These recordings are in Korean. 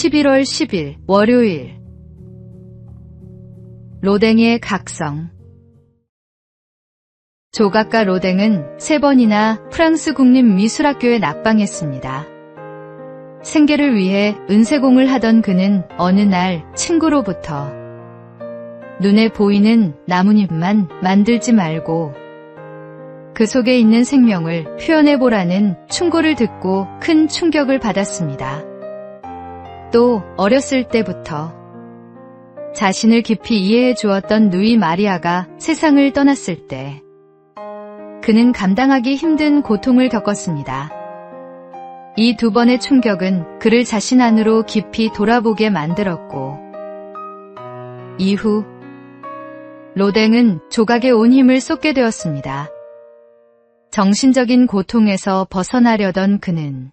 11월 10일 월요일. 로댕의 각성. 조각가 로댕은 3번이나 프랑스 국립미술학교에 낙방했습니다. 생계를 위해 은세공을 하던 그는 어느 날 친구로부터 눈에 보이는 나뭇잎만 만들지 말고 그 속에 있는 생명을 표현해보라는 충고를 듣고 큰 충격을 받았습니다. 또 어렸을 때부터 자신을 깊이 이해해 주었던 누이 마리아가 세상을 떠났을 때 그는 감당하기 힘든 고통을 겪었습니다. 이 2번의 충격은 그를 자신 안으로 깊이 돌아보게 만들었고 이후 로댕은 조각에 온 힘을 쏟게 되었습니다. 정신적인 고통에서 벗어나려던 그는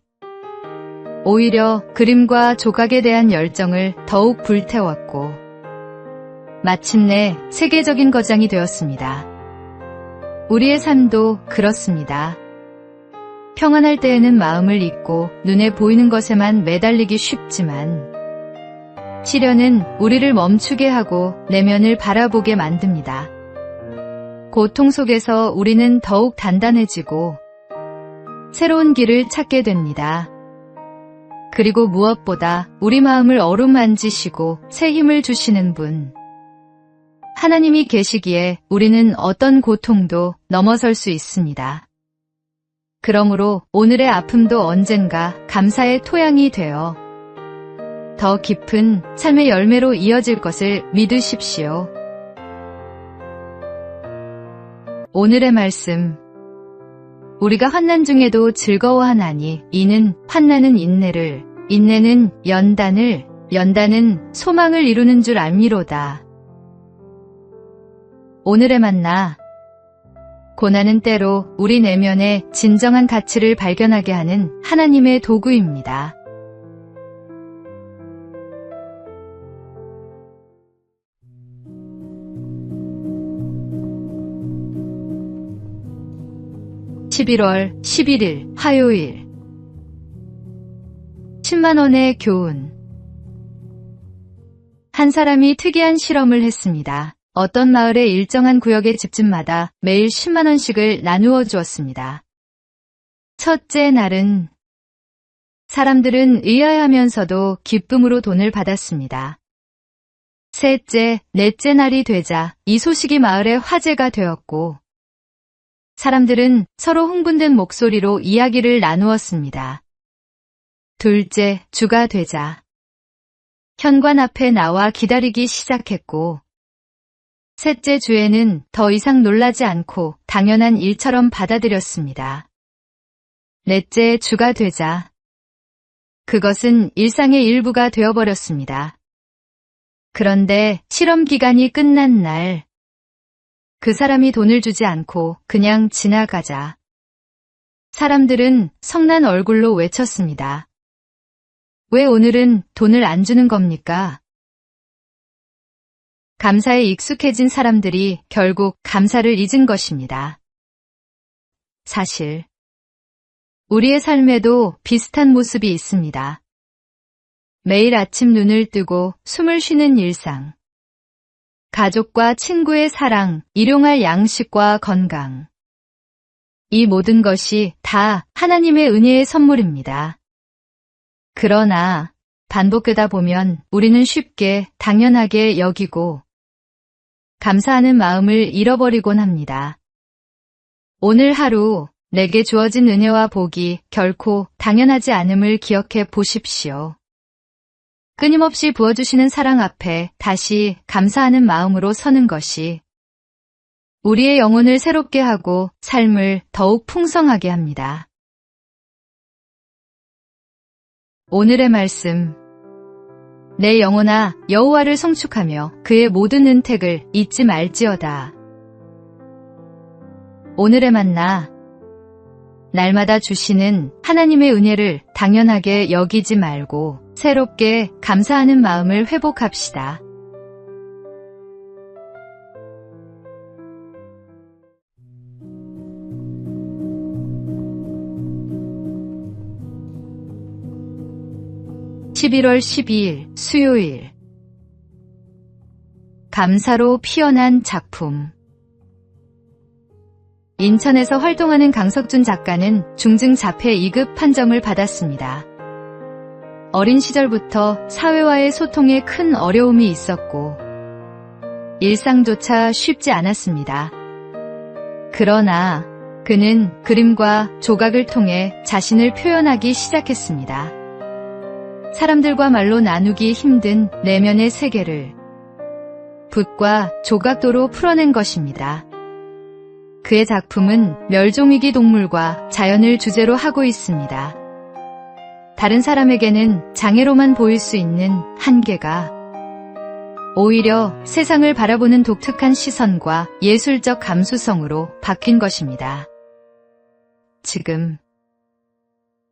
오히려 그림과 조각에 대한 열정을 더욱 불태웠고 마침내 세계적인 거장이 되었습니다. 우리의 삶도 그렇습니다. 평안할 때에는 마음을 잊고 눈에 보이는 것에만 매달리기 쉽지만 시련은 우리를 멈추게 하고 내면을 바라보게 만듭니다. 고통 속에서 우리는 더욱 단단해지고 새로운 길을 찾게 됩니다. 그리고 무엇보다 우리 마음을 어루만지시고 새 힘을 주시는 분, 하나님이 계시기에 우리는 어떤 고통도 넘어설 수 있습니다. 그러므로 오늘의 아픔도 언젠가 감사의 토양이 되어 더 깊은 삶의 열매로 이어질 것을 믿으십시오. 오늘의 말씀. 우리가 환난 중에도 즐거워하나니 이는 환난은 인내를, 인내는 연단을, 연단은 소망을 이루는 줄 알미로다. 오늘의 만나. 고난은 때로 우리 내면의 진정한 가치를 발견하게 하는 하나님의 도구입니다. (11월 11일) 화요일. 10만 원의 교훈. 한 사람이 특이한 실험을 했습니다. 어떤 마을의 일정한 구역의 집집마다 매일 10만 원씩을 나누어 주었습니다. 첫째 날은 사람들은 의아해하면서도 기쁨으로 돈을 받았습니다. 셋째, 넷째 날이 되자 이 소식이 마을의 화제가 되었고 사람들은 서로 흥분된 목소리로 이야기를 나누었습니다. 둘째 주가 되자 현관 앞에 나와 기다리기 시작했고 셋째 주에는 더 이상 놀라지 않고 당연한 일처럼 받아들였습니다. 넷째 주가 되자 그것은 일상의 일부가 되어버렸습니다. 그런데 실험 기간이 끝난 날 그 사람이 돈을 주지 않고 그냥 지나가자 사람들은 성난 얼굴로 외쳤습니다. 왜 오늘은 돈을 안 주는 겁니까? 감사에 익숙해진 사람들이 결국 감사를 잊은 것입니다. 사실 우리의 삶에도 비슷한 모습이 있습니다. 매일 아침 눈을 뜨고 숨을 쉬는 일상, 가족과 친구의 사랑, 일용할 양식과 건강. 이 모든 것이 다 하나님의 은혜의 선물입니다. 그러나 반복되다 보면 우리는 쉽게 당연하게 여기고 감사하는 마음을 잃어버리곤 합니다. 오늘 하루 내게 주어진 은혜와 복이 결코 당연하지 않음을 기억해 보십시오. 끊임없이 부어주시는 사랑 앞에 다시 감사하는 마음으로 서는 것이 우리의 영혼을 새롭게 하고 삶을 더욱 풍성하게 합니다. 오늘의 말씀. 내 영혼아 여호와를 성축하며 그의 모든 은택을 잊지 말지어다. 오늘의 만나. 날마다 주시는 하나님의 은혜를 당연하게 여기지 말고 새롭게 감사하는 마음을 회복합시다. 11월 12일 수요일. 감사로 피어난 작품. 인천에서 활동하는 강석준 작가는 중증 자폐 2급 판정을 받았습니다. 어린 시절부터 사회와의 소통에 큰 어려움이 있었고 일상조차 쉽지 않았습니다. 그러나 그는 그림과 조각을 통해 자신을 표현하기 시작했습니다. 사람들과 말로 나누기 힘든 내면의 세계를 붓과 조각도로 풀어낸 것입니다. 그의 작품은 멸종위기 동물과 자연을 주제로 하고 있습니다. 다른 사람에게는 장애로만 보일 수 있는 한계가 오히려 세상을 바라보는 독특한 시선과 예술적 감수성으로 바뀐 것입니다. 지금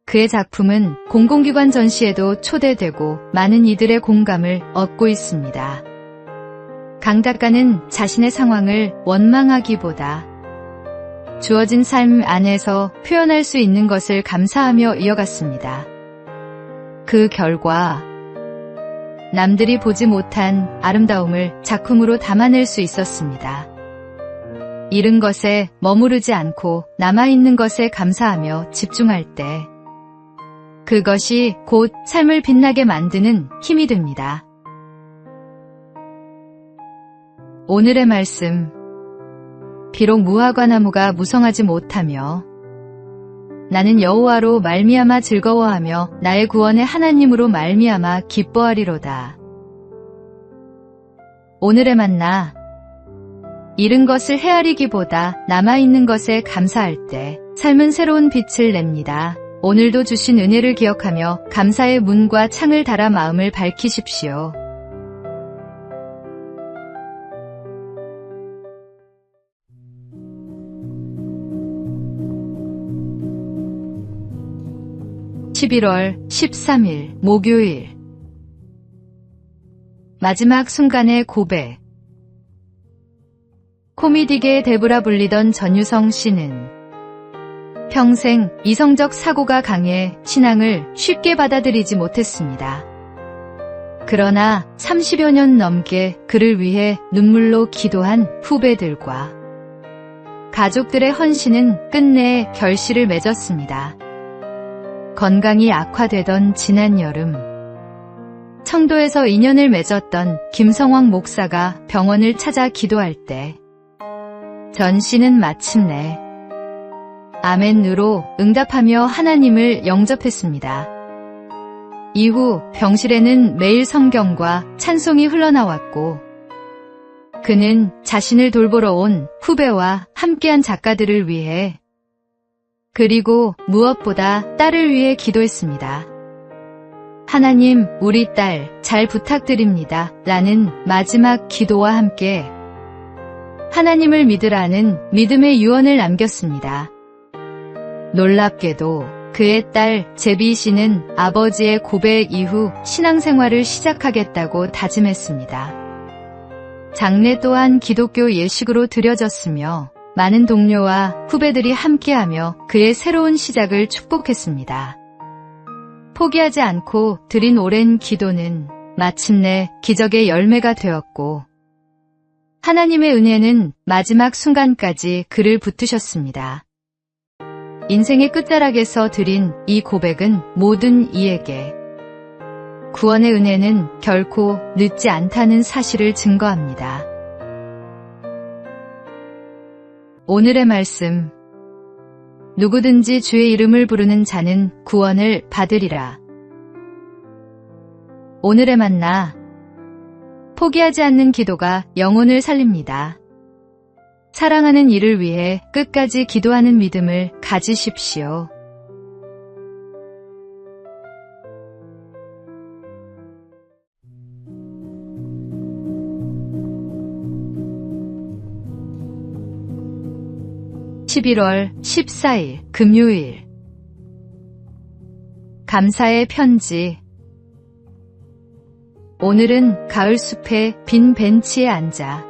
그의 작품은 공공기관 전시에도 초대되고 많은 이들의 공감을 얻고 있습니다. 강 작가는 자신의 상황을 원망하기보다 주어진 삶 안에서 표현할 수 있는 것을 감사하며 이어갔습니다. 그 결과 남들이 보지 못한 아름다움을 작품으로 담아낼 수 있었습니다. 잃은 것에 머무르지 않고 남아있는 것에 감사하며 집중할 때 그것이 곧 삶을 빛나게 만드는 힘이 됩니다. 오늘의 말씀. 비록 무화과 나무가 무성하지 못하며 나는 여호와로 말미암아 즐거워하며 나의 구원의 하나님으로 말미암아 기뻐하리로다. 오늘의 만나. 잃은 것을 헤아리기보다 남아있는 것에 감사할 때 삶은 새로운 빛을 냅니다. 오늘도 주신 은혜를 기억하며 감사의 문과 창을 달아 마음을 밝히십시오. (11월 13일) 목요일. 마지막 순간의 고백. 코미디계의 대부라 불리던 전유성 씨는 평생 이성적 사고가 강해 신앙을 쉽게 받아들이지 못했습니다. 그러나 30여 년 넘게 그를 위해 눈물로 기도한 후배들과 가족들의 헌신은 끝내 결실을 맺었습니다. 건강이 악화되던 지난 여름, 청도에서 인연을 맺었던 김성황 목사가 병원을 찾아 기도할 때 전 씨는 마침내 아멘으로 응답하며 하나님을 영접했습니다. 이후 병실에는 매일 성경과 찬송이 흘러나왔고 그는 자신을 돌보러 온 후배와 함께한 작가들을 위해 그리고 무엇보다 딸을 위해 기도했습니다. 하나님, 우리 딸 잘 부탁드립니다. 라는 마지막 기도와 함께 하나님을 믿으라는 믿음의 유언을 남겼습니다. 놀랍게도 그의 딸 제비 씨는 아버지의 고백 이후 신앙생활을 시작하겠다고 다짐했습니다. 장례 또한 기독교 예식으로 드려졌으며 많은 동료와 후배들이 함께하며 그의 새로운 시작을 축복했습니다. 포기하지 않고 드린 오랜 기도는 마침내 기적의 열매가 되었고 하나님의 은혜는 마지막 순간까지 그를 붙드셨습니다. 인생의 끝자락에서 드린 이 고백은 모든 이에게 구원의 은혜는 결코 늦지 않다는 사실을 증거합니다. 오늘의 말씀. 누구든지 주의 이름을 부르는 자는 구원을 받으리라. 오늘의 만나. 포기하지 않는 기도가 영혼을 살립니다. 사랑하는 이를 위해 끝까지 기도하는 믿음을 가지십시오. (11월 14일) 금요일. 감사의 편지. 오늘은 가을숲의 빈 벤치에 앉아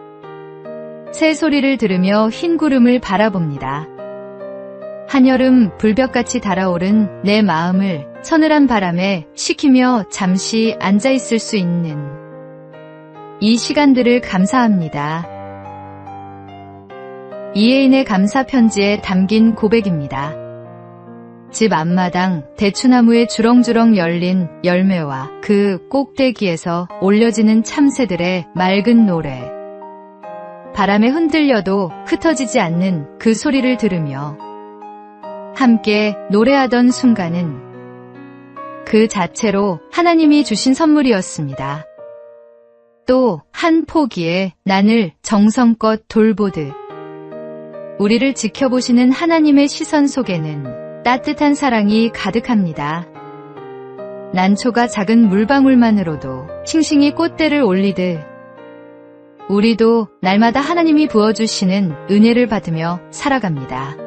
새 소리를 들으며 흰 구름을 바라봅니다. 한여름 불볕같이 달아오른 내 마음을 서늘한 바람에 식히며 잠시 앉아있을 수 있는 이 시간들을 감사합니다. 이혜인의 감사 편지에 담긴 고백입니다. 집 앞마당 대추나무에 주렁주렁 열린 열매와 그 꼭대기에서 올려지는 참새들의 맑은 노래. 바람에 흔들려도 흩어지지 않는 그 소리를 들으며 함께 노래하던 순간은 그 자체로 하나님이 주신 선물이었습니다. 또 한 포기에 난을 정성껏 돌보듯 우리를 지켜보시는 하나님의 시선 속에는 따뜻한 사랑이 가득합니다. 난초가 작은 물방울만으로도 싱싱이 꽃대를 올리듯 우리도 날마다 하나님이 부어주시는 은혜를 받으며 살아갑니다.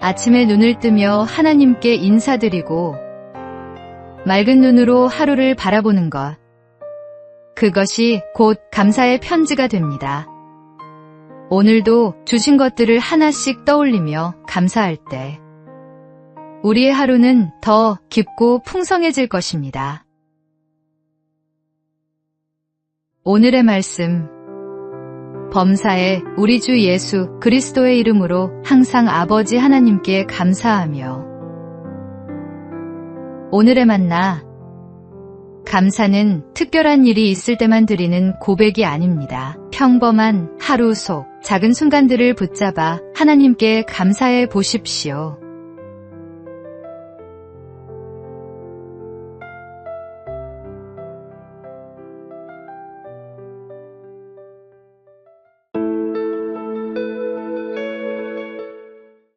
아침에 눈을 뜨며 하나님께 인사드리고 맑은 눈으로 하루를 바라보는 것, 그것이 곧 감사의 편지가 됩니다. 오늘도 주신 것들을 하나씩 떠올리며 감사할 때 우리의 하루는 더 깊고 풍성해질 것입니다. 오늘의 말씀, 범사에 우리 주 예수 그리스도의 이름으로 항상 아버지 하나님께 감사하며. 오늘의 만나, 감사는 특별한 일이 있을 때만 드리는 고백이 아닙니다. 평범한 하루 속 작은 순간들을 붙잡아 하나님께 감사해 보십시오.